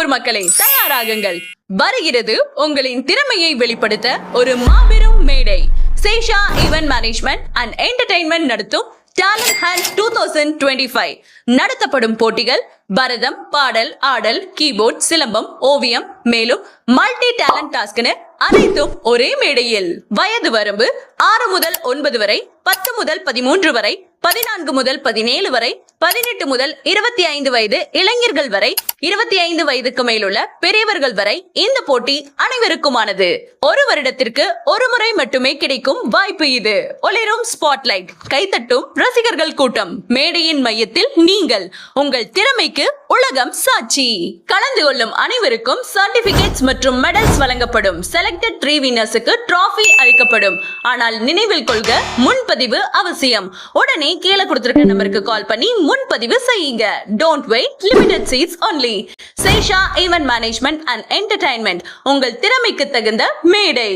ஊர் மக்களே தயாராகுங்கள். வருகிறது உங்களின் திறமையை வெளிப்படுத்த ஒரு மாபெரும் மேடை. Sesha event management and entertainment நடத்தும் டேலண்ட் ஹண்ட் 2025 நடத்தப்படும் போட்டிகள் பரதம், பாடல், ஆடல், கீபோர்ட், சிலம்பம், ஓவியம், மேலும் மல்டி டேலண்ட் டாஸ்க்னு அனைத்தும் ஒரே மேடையில். வயது வரம்பு 6 முதல் 9 வரை, 10 முதல் 13 வரை, 14 முதல் 17 வரை, 18 முதல் 25 வயது இளைஞர்கள் வரை, 25 வயதுக்கு மேலுள்ள பெரியவர்கள் வரை இந்த போட்டி அனைவருக்குமானது. ஒரு வருடத்திற்கு ஒரு முறை மட்டுமே கிடைக்கும் வாய்ப்பு இது. ஒளிரும் ஸ்பாட்லைட், கைத்தட்டும் ரசிகர்கள் கூட்டம், மேடையின் மையத்தில் நீங்கள். உங்கள் திறமைக்கு உலகம் சாட்சி. கலந்து கொள்ளும் அனைவருக்கும் சர்டிபிகேட்ஸ் மற்றும் மெடல்ஸ் வழங்கப்படும். செலக்டட் 3 வின்னர்ஸுக்கு டிராஃபி அளிக்கப்படும். ஆனால் நினைவில் கொள்க, முன்பதிவு அவசியம். உடனே கீழே கொடுத்திருக்க நம்பருக்கு கால் பண்ணி முன்பதிவு செய்யுங்க. Don't wait, limited seats only. Sesha event management and entertainment, உங்கள் திறமைக்கு தகுந்த மேடை.